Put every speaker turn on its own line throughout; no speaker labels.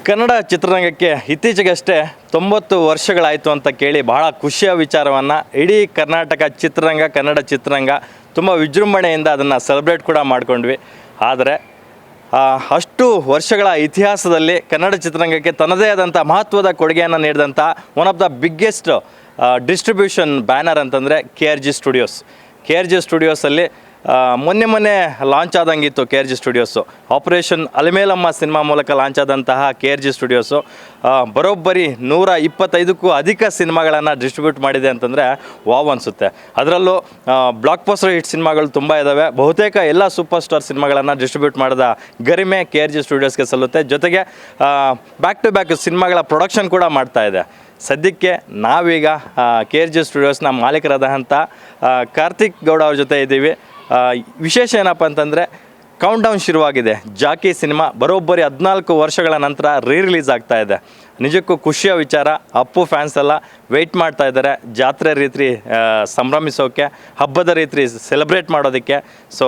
ಕನ್ನಡ ಚಿತ್ರರಂಗಕ್ಕೆ ಇತ್ತೀಚೆಗಷ್ಟೇ 90 ವರ್ಷಗಳಾಯಿತು ಅಂತ ಕೇಳಿ ಬಹಳ ಖುಷಿಯ ವಿಚಾರವನ್ನು ಇಡೀ ಕರ್ನಾಟಕ ಚಿತ್ರರಂಗ ಕನ್ನಡ ಚಿತ್ರರಂಗ ತುಂಬ ವಿಜೃಂಭಣೆಯಿಂದ ಅದನ್ನು ಸೆಲೆಬ್ರೇಟ್ ಕೂಡ ಮಾಡ್ಕೊಂಡ್ವಿ. ಆದರೆ ಅಷ್ಟು ವರ್ಷಗಳ ಇತಿಹಾಸದಲ್ಲಿ ಕನ್ನಡ ಚಿತ್ರರಂಗಕ್ಕೆ ತನ್ನದೇ ಆದಂಥ ಮಹತ್ವದ ಕೊಡುಗೆಯನ್ನು ನೀಡಿದಂಥ one of the biggest distribution banner ಅಂತಂದರೆ KRG ಸ್ಟುಡಿಯೋಸ್. KRG ಸ್ಟುಡಿಯೋಸಲ್ಲಿ ಮೊನ್ನೆ ಲಾಂಚ್ ಆದಂಗಿತ್ತು KRG studios. Operation Alamelamma cinema ಮೂಲಕ ಲಾಂಚ್ ಆದಂತಹ KRG ಸ್ಟುಡಿಯೋಸು ಬರೋಬ್ಬರಿ 125ಕ್ಕೂ ಅಧಿಕ ಸಿನಿಮಾಗಳನ್ನು ಡಿಸ್ಟ್ರಿಬ್ಯೂಟ್ ಮಾಡಿದೆ ಅಂತಂದರೆ ವಾವ್ ಅನಿಸುತ್ತೆ. ಅದರಲ್ಲೂ ಬ್ಲಾಕ್ ಬಸ್ಟರ್ ಹಿಟ್ ಸಿನಿಮಾಗಳು ತುಂಬ ಇದ್ದಾವೆ. ಬಹುತೇಕ ಎಲ್ಲ ಸೂಪರ್ ಸ್ಟಾರ್ ಸಿನಿಮಾಗಳನ್ನು ಡಿಸ್ಟ್ರಿಬ್ಯೂಟ್ ಮಾಡಿದ ಗರಿಮೆ KRG ಸ್ಟುಡಿಯೋಸ್ಗೆ ಸಲ್ಲುತ್ತೆ. ಜೊತೆಗೆ ಬ್ಯಾಕ್ ಟು ಬ್ಯಾಕ್ ಸಿನಿಮಾಗಳ ಪ್ರೊಡಕ್ಷನ್ ಕೂಡ ಮಾಡ್ತಾ ಇದೆ. ಸದ್ಯಕ್ಕೆ ನಾವೀಗ KRG ಸ್ಟುಡಿಯೋಸ್ನ ಮಾಲೀಕರಾದಂಥ ಕಾರ್ತಿಕ್ ಗೌಡ ಅವ್ರ ಜೊತೆ ಇದ್ದೀವಿ. ವಿಶೇಷ ಏನಪ್ಪ ಅಂತಂದರೆ ಕೌಂಟ್ ಡೌನ್ ಶುರುವಾಗಿದೆ. ಜಾಕಿ ಸಿನಿಮಾ ಬರೋಬ್ಬರಿ 14 ವರ್ಷಗಳ ನಂತರ ರಿಲೀಸ್ ಆಗ್ತಾ ಇದೆ. ನಿಜಕ್ಕೂ ಖುಷಿಯ ವಿಚಾರ. ಅಪ್ಪು ಫ್ಯಾನ್ಸ್ ಎಲ್ಲ ವೆಯ್ಟ್ ಮಾಡ್ತಾ ಇದ್ದಾರೆ ಜಾತ್ರೆ ರೀತಿ ಸಂಭ್ರಮಿಸೋಕ್ಕೆ, ಹಬ್ಬದ ರೀತಿ ಸೆಲೆಬ್ರೇಟ್ ಮಾಡೋದಕ್ಕೆ. ಸೊ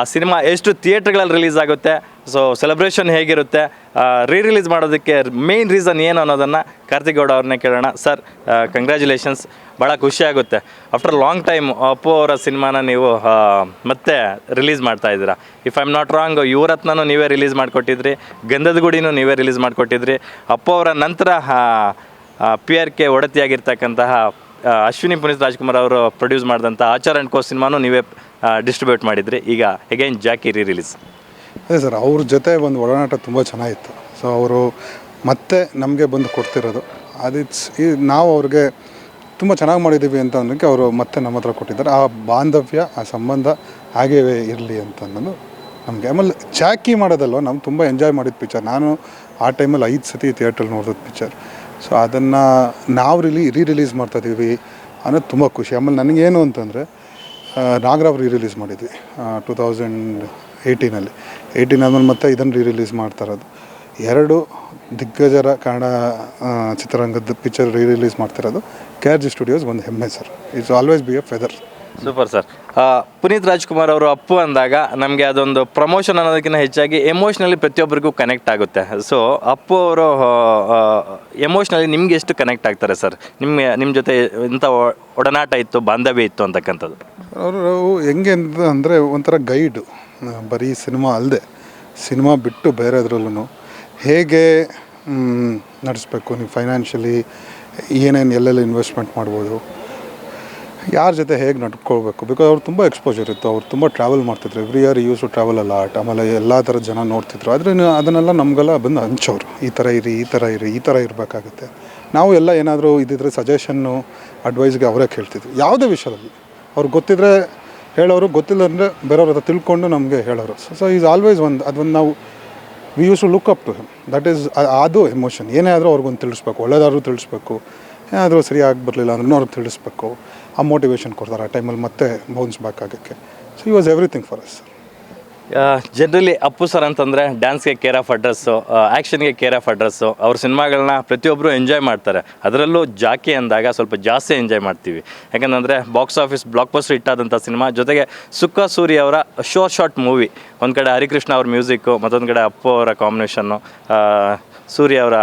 ಆ ಸಿನಿಮಾ ಎಷ್ಟು ಥಿಯೇಟ್ರ್ಗಳಲ್ಲಿ ರಿಲೀಸ್ ಆಗುತ್ತೆ, ಸೊ ಸೆಲೆಬ್ರೇಷನ್ ಹೇಗಿರುತ್ತೆ, ರಿಲೀಸ್ ಮಾಡೋದಕ್ಕೆ ಮೇಯ್ನ್ ರೀಸನ್ ಏನು ಅನ್ನೋದನ್ನು ಕಾರ್ತಿಕ್ ಗೌಡ ಅವ್ರನ್ನೇ ಕೇಳೋಣ. Sir, congratulations. ಭಾಳ ಖುಷಿಯಾಗುತ್ತೆ. ಆಫ್ಟರ್ ಲಾಂಗ್ ಟೈಮ್ ಅಪ್ಪು ಅವರ ಸಿನಿಮಾನ ನೀವು ಮತ್ತೆ ರಿಲೀಸ್ ಮಾಡ್ತಾ ಇದ್ದೀರಾ. If I am not wrong, ಯುವರತ್ನೂ ನೀವೇ ರಿಲೀಸ್ ಮಾಡಿಕೊಟ್ಟಿದ್ರಿ, ಗಂಧದ ಗುಡಿನೂ ನೀವೇ ರಿಲೀಸ್ ಮಾಡಿಕೊಟ್ಟಿದ್ರಿ. ಅಪ್ಪು ಅವರ ನಂತರ PRK ಒಡತಿಯಾಗಿರ್ತಕ್ಕಂತಹ ಅಶ್ವಿನಿ ಪುನೀತ್ ರಾಜ್ಕುಮಾರ್ ಅವರು ಪ್ರೊಡ್ಯೂಸ್ ಮಾಡಿದಂಥ ಆಚಾರ್ ಆ್ಯಂಡ್ ಕೋ ಸಿನಿಮಾನೂ ನೀವೇ ಡಿಸ್ಟ್ರಿಬ್ಯೂಟ್ ಮಾಡಿದ್ರಿ. ಈಗ ಅಗೈನ್ ಜಾಕಿ ರಿಲೀಸ್.
ಅದೇ ಸರ್, ಅವ್ರ ಜೊತೆ ಒಂದು ಒಡನಾಟ ತುಂಬ ಚೆನ್ನಾಗಿತ್ತು. ಸೊ ಅವರು ಮತ್ತೆ ನಮಗೆ ಬಂದು ಕೊಡ್ತಿರೋದು ನಾವು ಅವ್ರಿಗೆ ತುಂಬ ಚೆನ್ನಾಗಿ ಮಾಡಿದ್ದೀವಿ ಅಂತ ಅನ್ನೋಕ್ಕೆ ಅವರು ಮತ್ತೆ ನಮ್ಮ ಹತ್ರ ಕೊಟ್ಟಿದ್ದಾರೆ. ಆ ಬಾಂಧವ್ಯ, ಆ ಸಂಬಂಧ ಹಾಗೇ ಇರಲಿ ಅಂತ ಅನ್ನೋದು ನಮಗೆ. ಆಮೇಲೆ ಜಾಕಿ ಮಾಡೋದಲ್ವ, ನಾವು ತುಂಬ ಎಂಜಾಯ್ ಮಾಡಿದ ಪಿಕ್ಚರ್. ನಾನು ಆ ಟೈಮಲ್ಲಿ 5 ಸತಿ ಥಿಯೇಟ್ರಲ್ಲಿ ನೋಡಿದ ಪಿಕ್ಚರ್. ಸೊ ಅದನ್ನು ನಾವು ರಿಲೀಸ್ ಮಾಡ್ತಾಯಿದ್ದೀವಿ ಅನ್ನೋದು ತುಂಬ ಖುಷಿ. ಆಮೇಲೆ ನನಗೇನು ಅಂತಂದರೆ ನಾಗರಾವ್ ರಿಲೀಸ್ ಮಾಡಿದ್ವಿ 2018 ಆದಮೇಲೆ ಮತ್ತೆ ಇದನ್ನು ರಿಲೀಸ್ ಮಾಡ್ತಾ ಇರೋದು. 2 ದಿಗ್ಗಜರ ಕನ್ನಡ ಚಿತ್ರರಂಗದ ಪಿಕ್ಚರ್ ರಿಲೀಸ್ ಮಾಡ್ತಿರೋದು KRG ಸ್ಟುಡಿಯೋಸ್ ಒಂದು ಹೆಮ್ಮೆ sir. It's always B A feather.
Super sir. Puneeth Rajkumar ಅವರು ಅಪ್ಪು ಅಂದಾಗ ನಮಗೆ ಅದೊಂದು ಪ್ರಮೋಷನ್ ಅನ್ನೋದಕ್ಕಿಂತ ಹೆಚ್ಚಾಗಿ ಎಮೋಷ್ನಲಿ ಪ್ರತಿಯೊಬ್ಬರಿಗೂ ಕನೆಕ್ಟ್ ಆಗುತ್ತೆ. ಸೊ ಅಪ್ಪು ಅವರು ಎಮೋಷ್ನಲಿ ನಿಮ್ಗೆ ಎಷ್ಟು ಕನೆಕ್ಟ್ ಆಗ್ತಾರೆ ಸರ್? ನಿಮ್ಮ ಜೊತೆ ಇಂಥ ಒಡನಾಟ ಇತ್ತು, ಬಾಂಧವ್ಯ ಇತ್ತು ಅಂತಕ್ಕಂಥದ್ದು?
ಅವರು ಹೆಂಗೆ ಅಂದರೆ ಒಂಥರ ಗೈಡು. ಬರೀ ಸಿನಿಮಾ ಅಲ್ಲದೆ ಸಿನಿಮಾ ಬಿಟ್ಟು ಬೇರೆದ್ರಲ್ಲೂ ಹೇಗೆ ನಡೆಸ್ಬೇಕು, ನೀವು ಫೈನಾನ್ಷಿಯಲಿ ಏನೇನು ಎಲ್ಲೆಲ್ಲಿ ಇನ್ವೆಸ್ಟ್ಮೆಂಟ್ ಮಾಡ್ಬೋದು, ಯಾರ ಜೊತೆ ಹೇಗೆ ನಡ್ಕೊಳ್ಬೇಕು. ಬಿಕಾಸ್ ಅವ್ರು ತುಂಬ ಎಕ್ಸ್ಪೋಜರ್ ಇತ್ತು. ಅವ್ರು ತುಂಬ ಟ್ರಾವೆಲ್ ಮಾಡ್ತಿದ್ರು. Every year use to travel ಅಲ್ಲ ಆಟ. ಆಮೇಲೆ ಎಲ್ಲ ಥರದ ಜನ ನೋಡ್ತಿದ್ರು. ಆದರೆ ಅದನ್ನೆಲ್ಲ ನಮಗೆಲ್ಲ ಬಂದು ಹಂಚೋರು. ಈ ಥರ ಇರಿ, ಈ ಥರ ಇರಿ, ಈ ಥರ ಇರಬೇಕಾಗುತ್ತೆ. ನಾವು ಎಲ್ಲ ಏನಾದರೂ ಇದ್ದಿದ್ರೆ ಸಜೆಷನ್ನು, ಅಡ್ವೈಸ್ಗೆ ಅವರೇ ಕೇಳ್ತಿದ್ವಿ ಯಾವುದೇ ವಿಷಯದಲ್ಲಿ. ಅವ್ರಿಗೆ ಗೊತ್ತಿದ್ದರೆ ಹೇಳೋರು, ಗೊತ್ತಿಲ್ಲ ಅಂದರೆ ಬೇರೆಯವ್ರ ಹತ್ರ ತಿಳ್ಕೊಂಡು ನಮಗೆ ಹೇಳೋರು. ಸೊ ಈಸ್ ಆಲ್ವೇಸ್ ಅದೊಂದು ನಾವು we use to look up to him. That is ಅದು ಎಮೋಷನ್. ಏನೇ ಆದರೂ ಅವ್ರಿಗೊಂದು ತಿಳಿಸ್ಬೇಕು, ಒಳ್ಳೆಯದಾದ್ರೂ ತಿಳಿಸ್ಬೇಕು, ಏನಾದರೂ ಸರಿಯಾಗಿ ಬರಲಿಲ್ಲ ಅಂದ್ರೂ ಅವ್ರಿಗೆ ತಿಳಿಸ್ಬೇಕು. ಆ ಮೋಟಿವೇಶನ್ ಕೊಡ್ತಾರೆ ಆ ಟೈಮಲ್ಲಿ ಮತ್ತೆ ಬೌನ್ಸ್ ಬ್ಯಾಕ್ ಆಗೋಕ್ಕೆ. So he was everything for us.
Generally Appu sir ಅಂತಂದರೆ ಡ್ಯಾನ್ಸ್ಗೆ ಕೇರ್ ಆಫ್ ಅಡ್ರೆಸ್ಸು, ಆ್ಯಕ್ಷನ್ಗೆ ಕೇರ್ ಆಫ್ ಅಡ್ರೆಸ್ಸು. ಅವ್ರ ಸಿನಿಮಾಗಳನ್ನ ಪ್ರತಿಯೊಬ್ಬರು ಎಂಜಾಯ್ ಮಾಡ್ತಾರೆ. ಅದರಲ್ಲೂ ಜಾಕಿ ಅಂದಾಗ ಸ್ವಲ್ಪ ಜಾಸ್ತಿ ಎಂಜಾಯ್ ಮಾಡ್ತೀವಿ. ಯಾಕಂದರೆ ಬಾಕ್ಸ್ ಆಫೀಸ್ ಬ್ಲಾಕ್ ಬಸ್ಟರ್ ಹಿಟ್ಟಾದಂಥ ಸಿನಿಮಾ, ಜೊತೆಗೆ ಸುಕ್ಕ ಸೂರಿ ಅವರ ಶಾರ್ಟ್ ಮೂವಿ. ಒಂದು ಕಡೆ ಹರಿಕೃಷ್ಣ ಅವ್ರ ಮ್ಯೂಸಿಕ್ಕು, ಮತ್ತೊಂದು ಕಡೆ ಅಪ್ಪು ಅವರ ಕಾಂಬಿನೇಷನ್ನು, ಸೂರ್ಯ ಅವರ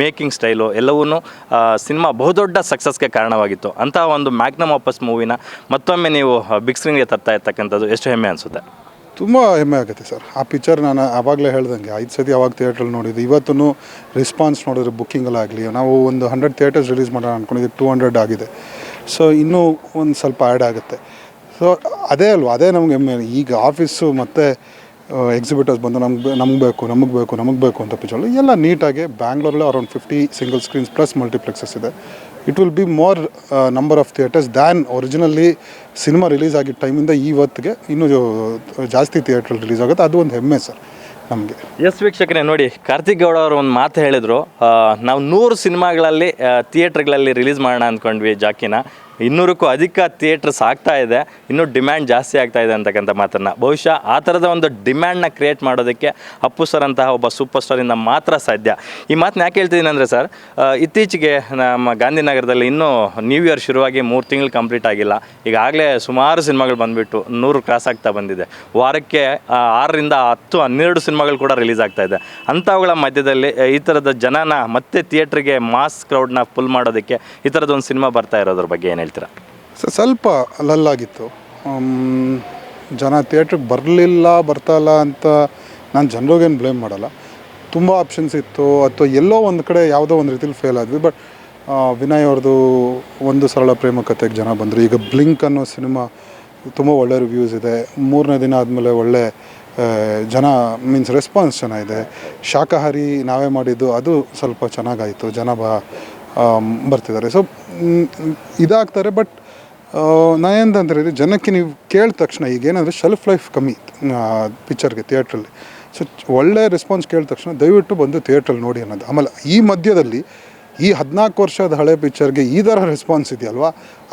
ಮೇಕಿಂಗ್ ಸ್ಟೈಲು ಎಲ್ಲವೂ ಸಿನಿಮಾ ಬಹುದೊಡ್ಡ ಸಕ್ಸಸ್ಗೆ ಕಾರಣವಾಗಿತ್ತು. ಅಂತಹ ಒಂದು ಮ್ಯಾಗ್ನಮ್ ಆಪಸ್ ಮೂವಿನ ಮತ್ತೊಮ್ಮೆ ನೀವು ಬಿಗ್ ಸ್ಕ್ರೀನ್ಗೆ ತರ್ತಾ ಇರ್ತಕ್ಕಂಥದ್ದು ಎಷ್ಟು ಹೆಮ್ಮೆ ಅನಿಸುತ್ತೆ?
ತುಂಬ ಹೆಮ್ಮೆ ಆಗುತ್ತೆ ಸರ್. ಆ ಪಿಕ್ಚರ್ ನಾನು ಆವಾಗಲೇ ಹೇಳ್ದಂಗೆ 5 ಸತಿ ಅವಾಗ ಥಿಯೇಟ್ರಲ್ಲಿ ನೋಡಿದ್ದು. ಇವತ್ತು ರೆಸ್ಪಾನ್ಸ್ ನೋಡಿದ್ರೆ ಬುಕ್ಕಿಂಗಲ್ಲಾಗಲಿ, ನಾವು ಒಂದು 100 ಥಿಯೇಟರ್ಸ್ ರಿಲೀಸ್ ಮಾಡೋಣ ಅಂದ್ಕೊಂಡಿದ್ದೀವಿ, 200 ಆಗಿದೆ. ಸೊ ಇನ್ನೂ ಒಂದು ಸ್ವಲ್ಪ ಆ್ಯಡ್ ಆಗುತ್ತೆ. ಸೊ ಅದೇ ಅಲ್ವಾ, ಅದೇ ನಮ್ಗೆ ಹೆಮ್ಮೆ. ಈಗ ಆಫೀಸು ಮತ್ತು ಎಕ್ಸಿಬಿಟರ್ಸ್ ಬಂದು ನಮಗೆ ಬೇಕು ಅಂತ ಪಿಕ್ಚರ್ ಎಲ್ಲ ನೀಟಾಗಿ ಬ್ಯಾಂಗ್ಳೂರಲ್ಲಿ around 50 single screens plus multiplexes ಇದೆ. It will be more number of theatres than originally cinema release ಆಗಿದ್ದ ಟೈಮಿಂದ ಇವತ್ತಿಗೆ ಇನ್ನೂ ಜಾಸ್ತಿ ಥಿಯೇಟ್ರಲ್ಲಿ ರಿಲೀಸ್ ಆಗುತ್ತೆ. ಅದು ಒಂದು ಹೆಮ್ಮೆ ಸರ್ ನಮಗೆ.
ಎಸ್ ವೀಕ್ಷಕರೇ, ನೋಡಿ, ಕಾರ್ತಿಕ್ ಗೌಡ ಅವರು ಒಂದು ಮಾತು ಹೇಳಿದರು. ನಾವು 100 ಸಿನಿಮಾಗಳಲ್ಲಿ ಥಿಯೇಟ್ರ್ಗಳಲ್ಲಿ ರಿಲೀಸ್ ಮಾಡೋಣ ಅಂದ್ಕೊಂಡ್ವಿ ಜಾಕಿನ. 200ಕ್ಕೂ ಅಧಿಕ ಥಿಯೇಟ್ರ್ಸ್ ಆಗ್ತಾ ಇದೆ, ಇನ್ನೂ ಡಿಮ್ಯಾಂಡ್ ಜಾಸ್ತಿ ಆಗ್ತಾ ಇದೆ ಅಂತಕ್ಕಂಥ ಮಾತನ್ನು, ಬಹುಶಃ ಆ ಥರದ ಒಂದು ಡಿಮ್ಯಾಂಡ್ನ ಕ್ರಿಯೇಟ್ ಮಾಡೋದಕ್ಕೆ ಅಪ್ಪು ಸರ್ ಅಂತಹ ಒಬ್ಬ ಸೂಪರ್ ಸ್ಟಾರಿಂದ ಮಾತ್ರ ಸಾಧ್ಯ. ಈ ಮಾತನ್ನ ಯಾಕೆ ಹೇಳ್ತಿದ್ದೀನಿ ಅಂದರೆ ಸರ್, ಇತ್ತೀಚೆಗೆ ನಮ್ಮ ಗಾಂಧಿನಗರದಲ್ಲಿ ಇನ್ನೂ ನ್ಯೂ ಇಯರ್ ಶುರುವಾಗಿ 3 ತಿಂಗಳು ಕಂಪ್ಲೀಟ್ ಆಗಿಲ್ಲ, ಈಗಾಗಲೇ ಸುಮಾರು ಸಿನಿಮಾಗಳು ಬಂದುಬಿಟ್ಟು 100 ಕ್ರಾಸ್ ಆಗ್ತಾ ಬಂದಿದೆ. ವಾರಕ್ಕೆ 6ರಿಂದ 10, 12 ಸಿನಿಮಾಗಳು ಕೂಡ ರಿಲೀಸ್ ಆಗ್ತಾ ಇದೆ. ಅಂಥವುಗಳ ಮಧ್ಯದಲ್ಲಿ ಈ ಥರದ ಜನನ ಮತ್ತೆ ಥಿಯೇಟ್ರಿಗೆ ಮಾಸ್ ಕ್ರೌಡ್ನ ಫುಲ್ ಮಾಡೋದಕ್ಕೆ ಈ ಥರದೊಂದು ಸಿನಿಮಾ ಬರ್ತಾ ಇರೋದ್ರ ಬಗ್ಗೆ ಏನು ಹೇಳ್ತೀರಾ?
ಸ್ವಲ್ಪ ಲಲ್ಲಾಗಿತ್ತು. ಜನ ಥಿಯೇಟ್ರಿಗೆ ಬರ್ತಾಯಿಲ್ಲ ಅಂತ ನಾನು ಜನರಿಗೇನು ಬ್ಲೇಮ್ ಮಾಡಲ್ಲ. ತುಂಬ ಆಪ್ಷನ್ಸ್ ಇತ್ತು, ಅಥವಾ ಎಲ್ಲೋ ಒಂದು ಕಡೆ ಯಾವುದೋ ಒಂದು ರೀತಿಲಿ ಫೇಲ್ ಆದ್ವಿ. ಬಟ್ ವಿನಯ್ ಅವ್ರದ್ದು ಒಂದು ಸರಳ ಪ್ರೇಮ ಕಥೆಗೆ ಜನ ಬಂದರು. ಈಗ ಬ್ಲಿಂಕ್ ಅನ್ನೋ ಸಿನಿಮಾ ತುಂಬ ಒಳ್ಳೆ ರಿವ್ಯೂಸ್ ಇದೆ. 3ನೇ ದಿನ ಆದಮೇಲೆ ಒಳ್ಳೆ ಜನ ಮೀನ್ಸ್ ರೆಸ್ಪಾನ್ಸ್ ಚೆನ್ನಾಗಿದೆ. ಶಾಕಾಹಾರಿ ನಾವೇ ಮಾಡಿದ್ದು ಅದು ಸ್ವಲ್ಪ ಚೆನ್ನಾಗಾಯಿತು, ಜನ ಬರ್ತಿದ್ದಾರೆ. ಸೊ ಇದಾಗ್ತಾರೆ. ಬಟ್ ನಾ ಏನಂತಂದ್ರೆ, ಜನಕ್ಕೆ ನೀವು ಕೇಳಿದ ತಕ್ಷಣ ಈಗೇನಂದರೆ ಶೆಲ್ಫ್ ಲೈಫ್ ಕಮ್ಮಿ ಪಿಕ್ಚರ್ಗೆ ಥಿಯೇಟ್ರಲ್ಲಿ. ಸೊ ಒಳ್ಳೆ ರೆಸ್ಪಾನ್ಸ್ ಕೇಳಿದ ತಕ್ಷಣ ದಯವಿಟ್ಟು ಬಂದು ಥಿಯೇಟ್ರಲ್ಲಿ ನೋಡಿ ಅನ್ನೋದು. ಆಮೇಲೆ ಈ ಮಧ್ಯದಲ್ಲಿ ಈ 14 ವರ್ಷದ ಹಳೆ ಪಿಕ್ಚರ್ಗೆ ಈ ಥರ ರೆಸ್ಪಾನ್ಸ್ ಇದೆಯಲ್ವಾ,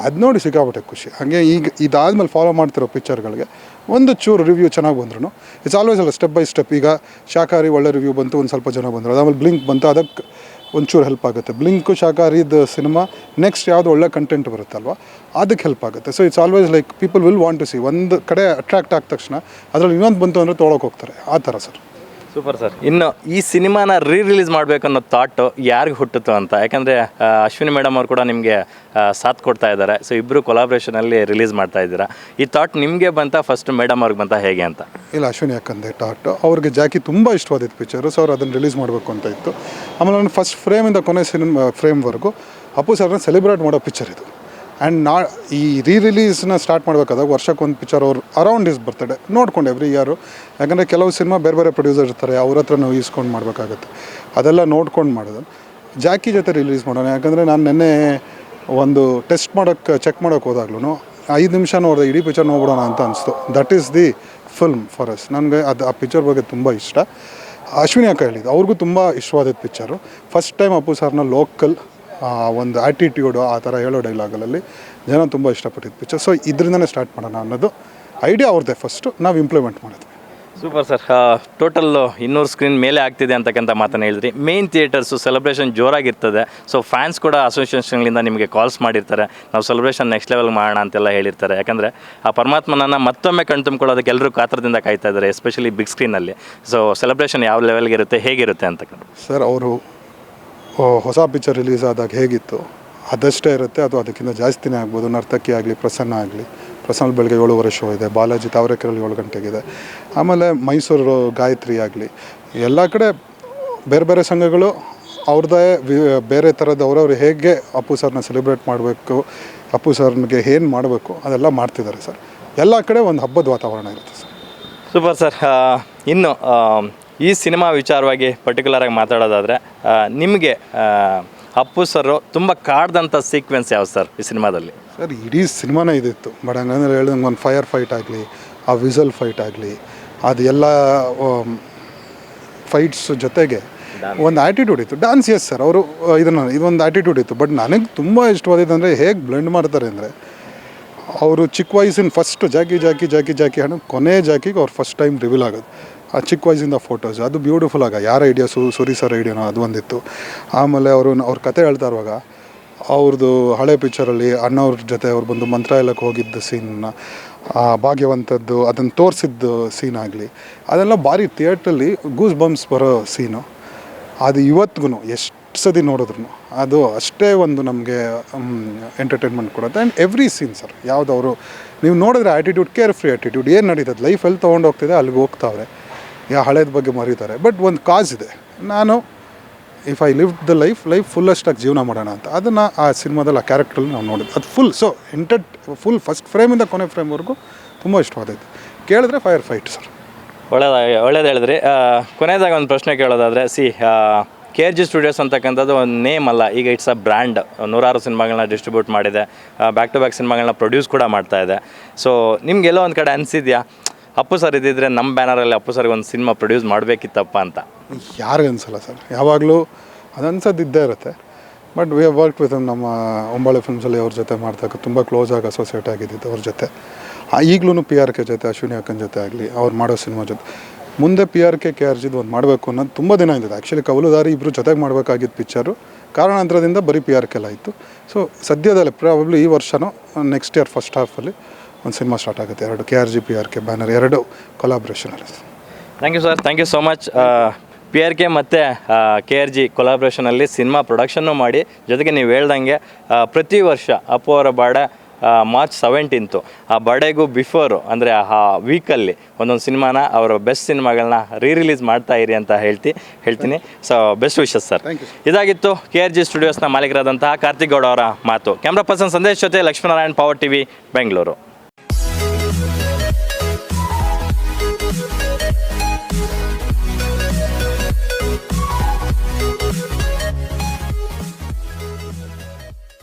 ಅದು ನೋಡಿ ಸಿಕ್ಕಾಪಟ್ಟೆ ಖುಷಿ. ಹಾಗೆ ಈಗ ಇದಾದಮೇಲೆ ಫಾಲೋ ಮಾಡ್ತಿರೋ ಪಿಕ್ಚರ್ಗಳಿಗೆ ಒಂದು ಚೂರು ರಿವ್ಯೂ ಚೆನ್ನಾಗಿ ಬಂದ್ರು ಇಟ್ಸ್ ಆಲ್ವೇಸ್ ಅಲ್ಲ, ಸ್ಟೆಪ್ ಬೈ ಸ್ಟೆಪ್. ಈಗ ಶಾಕಾಹಾರಿ ಒಳ್ಳೆ ರಿವ್ಯೂ ಬಂತು, ಒಂದು ಸ್ವಲ್ಪ ಜನ ಬಂದರು. ಅದಾದಮೇಲೆ ಬ್ಲಿಂಕ್ ಬಂತು, ಅದಕ್ಕೆ ಒಂಚೂರು ಹೆಲ್ಪ್ ಆಗುತ್ತೆ. ಬ್ಲಿಂಕು ಶಾಕಾಹಾರಿದ ಸಿನಿಮಾ ನೆಕ್ಸ್ಟ್ ಯಾವುದು ಒಳ್ಳೆ ಕಂಟೆಂಟ್ ಬರುತ್ತಲ್ವ, ಅದಕ್ಕೆ ಹೆಲ್ಪ್ ಆಗುತ್ತೆ. So it's always like people will want to see. ಒಂದು ಕಡೆ ಅಟ್ರಾಕ್ಟ್ ಆದ ತಕ್ಷಣ ಅದರಲ್ಲಿ ಇನ್ನೊಂದು ಬಂತು ಅಂದರೆ ತೊಗೊಳಕ್ಕೆ ಹೋಗ್ತಾರೆ, ಆ ಥರ ಸರ್.
Super sir. ಇನ್ನು ಈ ಸಿನಿಮಾನ ರಿಲೀಸ್ ಮಾಡಬೇಕು ಅನ್ನೋ ಥಾಟು ಯಾರಿಗೆ ಹುಟ್ಟಿತು ಅಂತ? ಯಾಕಂದರೆ ಅಶ್ವಿನಿ ಮೇಡಮ್ ಅವರು ಕೂಡ ನಿಮಗೆ ಸಾಥ್ ಕೊಡ್ತಾ ಇದ್ದಾರೆ. ಸೊ ಇಬ್ಬರು ಕೊಲಾಬ್ರೇಷನಲ್ಲಿ ರಿಲೀಸ್ ಮಾಡ್ತಾ ಇದ್ದೀರಾ. ಈ ಥಾಟ್ ನಿಮಗೆ ಬಂತ, ಫಸ್ಟ್ ಮೇಡಮ್ ಅವ್ರಿಗೆ ಬಂತ, ಹೇಗೆ ಅಂತ?
ಇಲ್ಲ, ಅಶ್ವಿನಿ ಯಾಕಂದೆ ಥಾಟು. ಅವ್ರಿಗೆ ಜಾಕಿ ತುಂಬ ಇಷ್ಟವಾದಿತ್ತು ಪಿಕ್ಚರು. ಸೊ ಅವ್ರು ಅದನ್ನು ರಿಲೀಸ್ ಮಾಡಬೇಕು ಅಂತ ಇತ್ತು. ಆಮೇಲೆ ನಾನು ಫಸ್ಟ್ ಫ್ರೇಮಿಂದ ಕೊನೆ ಫ್ರೇಮ್ವರೆಗೂ ಅಪ್ಪು ಸರ್ನ ಸೆಲೆಬ್ರೇಟ್ ಮಾಡೋ ಪಿಕ್ಚರ್ ಇದು. ಆ್ಯಂಡ್ ಈ ರಿಲೀಸ್ನ ಸ್ಟಾರ್ಟ್ ಮಾಡಬೇಕಾದಾಗ ವರ್ಷಕ್ಕೊಂದು ಪಿಕ್ಚರ್ ಅವ್ರು ಅರೌಂಡ್ ಇಸ್ ಬರ್ತಡೆ ನೋಡ್ಕೊಂಡು ಎವ್ರಿ ಇಯರು. ಯಾಕಂದರೆ ಕೆಲವು ಸಿನಿಮಾ ಬೇರೆ ಪ್ರೊಡ್ಯೂಸರ್ ಇರ್ತಾರೆ, ಅವ್ರ ಹತ್ರ ನಾವು ಈಸ್ಕೊಂಡು ಮಾಡಬೇಕಾಗತ್ತೆ. ಅದೆಲ್ಲ ನೋಡ್ಕೊಂಡು ಮಾಡೋದು. ಜಾಕಿ ಜೊತೆ ರಿಲೀಸ್ ಮಾಡೋಣ. ಯಾಕಂದರೆ ನಾನು ನೆನ್ನೆ ಒಂದು ಚೆಕ್ ಮಾಡೋಕ್ಕೆ ಹೋದಾಗ್ಲೂ 5 ನಿಮಿಷ ನೋಡಿದೆ, ಇಡೀ ಪಿಕ್ಚರ್ ನೋಡ್ಬಿಡೋಣ ಅಂತ ಅನಿಸ್ತು. That is the film for us. ನನಗೆ ಆ ಪಿಕ್ಚರ್ ಬಗ್ಗೆ ತುಂಬ ಇಷ್ಟ. ಅಶ್ವಿನಿ ಅಕ್ಕ ಹೇಳಿದ್ದು, ಅವ್ರಿಗೂ ತುಂಬ ಇಷ್ಟವಾದ ಪಿಕ್ಚರು. ಫಸ್ಟ್ ಟೈಮ್ ಅಪ್ಪು ಸರ್ನ ಲೋಕಲ್ ಒಂದು ಆ್ಯಟಿಟ್ಯೂಡು ಆ ಥರ ಹೇಳೋ ಡೈಲಾಗಲ್ಲಿ ಜನ ತುಂಬ ಇಷ್ಟಪಟ್ಟಿದ್ದು ಪಿಕ್ಚರ್. ಸೊ ಇದರಿಂದನೇ ಸ್ಟಾರ್ಟ್ ಮಾಡೋಣ ಅನ್ನೋದು ಐಡಿಯಾ ಅವ್ರದ್ದೇ. ಫಸ್ಟು ನಾವು ಇಂಪ್ಲಿಮೆಂಟ್ ಮಾಡಿದ್ವಿ.
Super sir. ಟೋಟಲ್ಲು 200 ಸ್ಕ್ರೀನ್ ಮೇಲೆ ಆಗ್ತಿದೆ ಅಂತಕ್ಕಂಥ ಮಾತನ್ನು ಹೇಳಿದ್ರಿ. ಮೇನ್ ಥಿಯೇಟರ್ಸು ಸೆಲೆಬ್ರೇಷನ್ ಜೋರಾಗಿರ್ತದೆ. ಸೊ ಫ್ಯಾನ್ಸ್ ಕೂಡ ಅಸೋಸಿಯೇಷನ್ಗಳಿಂದ ನಿಮಗೆ ಕಾಲ್ಸ್ ಮಾಡಿರ್ತಾರೆ, ನಾವು ಸೆಲೆಬ್ರೇಷನ್ ನೆಕ್ಸ್ಟ್ ಲೆವೆಲ್ ಮಾಡೋಣ ಅಂತೆಲ್ಲ ಹೇಳಿರ್ತಾರೆ. ಯಾಕಂದರೆ ಆ ಪರಮಾತ್ಮನನ್ನು ಮತ್ತೊಮ್ಮೆ ಕಣ್ತುಂಬ್ಕೊಳ್ಳೋದಕ್ಕೆ ಎಲ್ಲರೂ ಕಾತ್ರದಿಂದ ಕಾಯ್ತಾ ಇದ್ದಾರೆ, ಎಸ್ಪೆಷಲಿ ಬಿಗ್ ಸ್ಕ್ರೀನಲ್ಲಿ. ಸೊ ಸೆಲೆಬ್ರೇಷನ್ ಯಾವ ಲೆವೆಲ್ಗೆ ಇರುತ್ತೆ, ಹೇಗಿರುತ್ತೆ ಅಂತಕ್ಕಂಥ?
ಸರ್, ಅವರು ಹೊಸ ಪಿಕ್ಚರ್ ರಿಲೀಸ್ ಆದಾಗ ಹೇಗಿತ್ತು ಅದಷ್ಟೇ ಇರುತ್ತೆ, ಅಥವಾ ಅದಕ್ಕಿಂತ ಜಾಸ್ತಿನೇ ಆಗ್ಬೋದು. ನರ್ತಕಿ ಆಗಲಿ, ಪ್ರಸನ್ನ ಬೆಳಗ್ಗೆ 7:15 ಶೋ ಇದೆ. ಬಾಲಾಜಿ ತಾವರೆಕೆರೆಯಲ್ಲಿ 7 ಗಂಟೆಗಿದೆ. ಆಮೇಲೆ ಮೈಸೂರು ಗಾಯತ್ರಿ ಆಗಲಿ, ಎಲ್ಲ ಕಡೆ ಬೇರೆ ಸಂಘಗಳು ಅವ್ರದ್ದೇ ಬೇರೆ ಥರದ ಅವ್ರವ್ರು ಹೇಗೆ ಅಪ್ಪು ಸರ್ನ ಸೆಲೆಬ್ರೇಟ್ ಮಾಡಬೇಕು, ಅಪ್ಪು ಸರ್ನಿಗೆ ಏನು ಮಾಡಬೇಕು ಅದೆಲ್ಲ ಮಾಡ್ತಿದ್ದಾರೆ ಸರ್. ಎಲ್ಲ ಕಡೆ ಒಂದು ಹಬ್ಬದ ವಾತಾವರಣ ಇರುತ್ತೆ ಸರ್.
Super sir. ಇನ್ನು ಈ ಸಿನಿಮಾ ವಿಚಾರವಾಗಿ ಪರ್ಟಿಕ್ಯುಲರಾಗಿ ಮಾತಾಡೋದಾದರೆ, ನಿಮಗೆ ಅಪ್ಪು ಸರು ತುಂಬ ಕಾಡ್ದಂಥ ಸೀಕ್ವೆನ್ಸ್ ಯಾವ ಸರ್ ಈ ಸಿನಿಮಾದಲ್ಲಿ?
ಸರ್, ಇಡೀ ಸಿನಿಮಾನೇ ಇದಿತ್ತು. ಬಟ್ ಹಂಗಂದ್ರೆ ಹೇಳ್ದಂಗೆ ಒಂದು ಫೈರ್ ಫೈಟ್ ಆಗಲಿ, ಆ ವಿಸಲ್ ಫೈಟ್ ಆಗಲಿ, ಅದು ಎಲ್ಲ ಫೈಟ್ಸ್ ಜೊತೆಗೆ ಒಂದು ಆ್ಯಟಿಟ್ಯೂಡ್ ಇತ್ತು. ಡ್ಯಾನ್ಸ್, ಎಸ್ ಸರ್, ಅವರು ಇದೊಂದು ಆ್ಯಟಿಟ್ಯೂಡ್ ಇತ್ತು. ಬಟ್ ನನಗೆ ತುಂಬ ಇಷ್ಟವಾದಿದ್ದು ಹೇಗೆ ಬ್ಲೆಂಡ್ ಮಾಡ್ತಾರೆ ಅಂದರೆ, ಅವರು ಚಿಕ್ಕ ವಯಸ್ಸಿನ ಫಸ್ಟು ಜಾಕಿ ಹಣ್ಣು ಕೊನೆ ಜಾಕಿಗೆ ಅವ್ರು ಫಸ್ಟ್ ಟೈಮ್ ರಿವೀಲ್ ಆಗೋದು. ಆ ಚಿಕ್ಕ ವಯಸ್ಸಿಂದ ಫೋಟೋಸ್ ಅದು ಬ್ಯೂಟಿಫುಲ್ ಆಗ. ಯಾರ ಐಡಿಯಾ? ಸುರಿ ಸರ್ ಐಡಿಯಾನೋ ಅದು ಒಂದಿತ್ತು. ಆಮೇಲೆ ಅವ್ರ ಕತೆ ಹೇಳ್ತಾ ಇರುವಾಗ ಅವ್ರದ್ದು ಹಳೆ ಪಿಕ್ಚರಲ್ಲಿ ಅಣ್ಣವ್ರ ಜೊತೆ ಅವ್ರು ಬಂದು ಮಂತ್ರಾಲಯಕ್ಕೆ ಹೋಗಿದ್ದ ಸೀನ್ನ, ಭಾಗ್ಯವಂತದ್ದು ಅದನ್ನು ತೋರಿಸಿದ್ದು ಸೀನ್ ಆಗಲಿ, ಅದೆಲ್ಲ ಭಾರಿ ಥಿಯೇಟ್ರಲ್ಲಿ ಗೂಸ್ ಬಂಪ್ಸ್ ಬರೋ ಸೀನು. ಅದು ಇವತ್ತಿಗೂ ಎಷ್ಟು ಸತಿ ನೋಡಿದ್ರು ಅದು ಅಷ್ಟೇ ಒಂದು ನಮಗೆ ಎಂಟರ್ಟೈನ್ಮೆಂಟ್ ಕೊಡುತ್ತೆ. ಆ್ಯಂಡ್ ಎವ್ರಿ ಸೀನ್ ಸರ್, ಯಾವುದವರು ನೀವು ನೋಡಿದ್ರೆ ಆ್ಯಟಿಟ್ಯೂಡ್, ಕೇರ್ ಫ್ರೀ ಆ್ಯಟಿಟ್ಯೂಡ್. ಏನು ನಡೀತದೆ ಲೈಫಲ್ಲಿ ತೊಗೊಂಡು ಹೋಗ್ತಿದೆ, ಅಲ್ಲಿಗೆ ಹೋಗ್ತಾವ್ರೆ, ಹಳೇದ ಬಗ್ಗೆ ಮರೀತಾರೆ. ಬಟ್ ಒಂದು ಕಾಸ್ ಇದೆ, ನಾನು if I live the life ಫುಲ್ಲಷ್ಟಾಗಿ ಜೀವನ ಮಾಡೋಣ ಅಂತ. ಅದನ್ನು ಆ ಸಿನಿಮಾದಲ್ಲಿ ಆ ಕ್ಯಾರೆಕ್ಟ್ರಲ್ಲಿ ನಾವು ನೋಡಿದ್ವಿ. ಅದು ಫುಲ್ ಫಸ್ಟ್ ಫ್ರೇಮಿಂದ ಕೊನೆ ಫ್ರೇಮ್ವರೆಗೂ ತುಂಬ ಇಷ್ಟವಾದದ್ದು. ಕೇಳಿದ್ರೆ ಫೈರ್ ಫೈಟ್ ಸರ್.
ಒಳ್ಳೇದು ಹೇಳಿದ್ರಿ. ಕೊನೆಯದಾಗ ಒಂದು ಪ್ರಶ್ನೆ ಕೇಳೋದಾದರೆ, KRG ಸ್ಟುಡಿಯೋಸ್ ಅಂತಕ್ಕಂಥದ್ದು ಒಂದು ನೇಮ್ ಅಲ್ಲ, ಈಗ ಇಟ್ಸ್ ಅ ಬ್ರ್ಯಾಂಡ್. 106 ಸಿನಿಮಾಗಳನ್ನ ಡಿಸ್ಟ್ರಿಬ್ಯೂಟ್ ಮಾಡಿದೆ, ಬ್ಯಾಕ್ ಟು ಬ್ಯಾಕ್ ಸಿನಿಮಾಗಳನ್ನ ಪ್ರೊಡ್ಯೂಸ್ ಕೂಡ ಮಾಡ್ತಾ ಇದೆ. ಸೊ ನಿಮಗೆಲ್ಲೋ ಒಂದು ಕಡೆ ಅನಿಸಿದ್ಯಾ, ಅಪ್ಪು ಸರ್ ಇದ್ದಿದ್ರೆ ನಮ್ಮ ಬ್ಯಾನರಲ್ಲಿ ಅಪ್ಪು ಸರ್ಗೆ ಒಂದು ಸಿನಿಮಾ ಪ್ರೊಡ್ಯೂಸ್ ಮಾಡಬೇಕಿತ್ತಪ್ಪ ಅಂತ?
ಯಾರಿಗೆ ಅನಿಸಲ್ಲ ಸರ್, ಯಾವಾಗಲೂ ಅದು ಅನ್ಸೋದು ಇದ್ದೇ ಇರುತ್ತೆ. But we have work with ನಮ್ಮ ಒಂಬಾಳೆ ಫಿಲ್ಮ್ಸಲ್ಲಿ ಅವ್ರ ಜೊತೆ ಮಾಡ್ದಾಗ ತುಂಬ ಕ್ಲೋಸ್ ಆಗಿ ಅಸೋಸಿಯೇಟ್ ಆಗಿದ್ದಿದ್ದು ಅವ್ರ ಜೊತೆ. ಈಗಲೂ ಪಿ ಆರ್ ಕೆ ಜೊತೆ ಅಶ್ವಿನಿ ಅಕ್ಕನ ಜೊತೆ ಆಗಲಿ ಅವ್ರು ಮಾಡೋ ಸಿನಿಮಾ ಜೊತೆ ಮುಂದೆ ಪಿ ಆರ್ ಕೆ ಆರ್ ಜಿದು ಒಂದು ಮಾಡಬೇಕು ಅನ್ನೋದು ತುಂಬ ದಿನ ಇದ್ದಿದೆ. ಆ್ಯಕ್ಚುಲಿ ಕವಲುದಾರಿ ಇಬ್ಬರು ಜೊತೆಗೆ ಮಾಡಬೇಕಾಗಿದ್ದ ಪಿಕ್ಚರು ಕಾರಣಾಂತರದಿಂದ ಬರೀ ಪಿ ಆರ್ ಕೆಲ್ಲ ಆಯಿತು. ಸೊ ಸದ್ಯದಲ್ಲೇ ಪ್ರಾಬಬ್ಲಿ ಈ ವರ್ಷನೂ ನೆಕ್ಸ್ಟ್ ಇಯರ್ ಫಸ್ಟ್ ಹಾಫಲ್ಲಿ ಒಂದು ಸಿನಿಮಾ ಸ್ಟಾರ್ಟ್ ಆಗುತ್ತೆ, 2 KRG PRK ಬ್ಯಾನರ್ 2 ಕೊಲಾಬ್ರೇಷನಲ್ಲಿ.
Thank you sir, thank you so much. PRK ಮತ್ತು KRG ಕೊಲಾಬ್ರೇಷನಲ್ಲಿ ಸಿನಿಮಾ ಪ್ರೊಡಕ್ಷನ್ನು ಮಾಡಿ, ಜೊತೆಗೆ ನೀವು ಹೇಳ್ದಂಗೆ ಪ್ರತಿ ವರ್ಷ ಅಪ್ಪು ಅವರ ಬರ್ಡೇ ಮಾರ್ಚ್ 17 ಆ ಬರ್ಡೇಗೂ ಬಿಫೋರು ಅಂದರೆ ಆ ವೀಕಲ್ಲಿ ಒಂದೊಂದು ಸಿನಿಮಾನ ಅವರ ಬೆಸ್ಟ್ ಸಿನಿಮಾಗಳನ್ನ ರಿಲೀಸ್ ಮಾಡ್ತಾ ಇರಿ ಅಂತ ಹೇಳ್ತೀನಿ. So best wishes sir. ಇದಾಗಿತ್ತು KRG ಸ್ಟುಡಿಯೋಸ್ನ ಮಾಲೀಕರಾದಂತಹ ಕಾರ್ತಿಕ್ ಗೌಡ ಅವರ ಮಾತು. ಕ್ಯಾಮ್ರಾ ಪರ್ಸನ್ ಸಂದೇಶ್ ಜೊತೆ ಲಕ್ಷ್ಮೀನಾರಾಯಣ್, ಪವರ್ TV, ಬೆಂಗಳೂರು.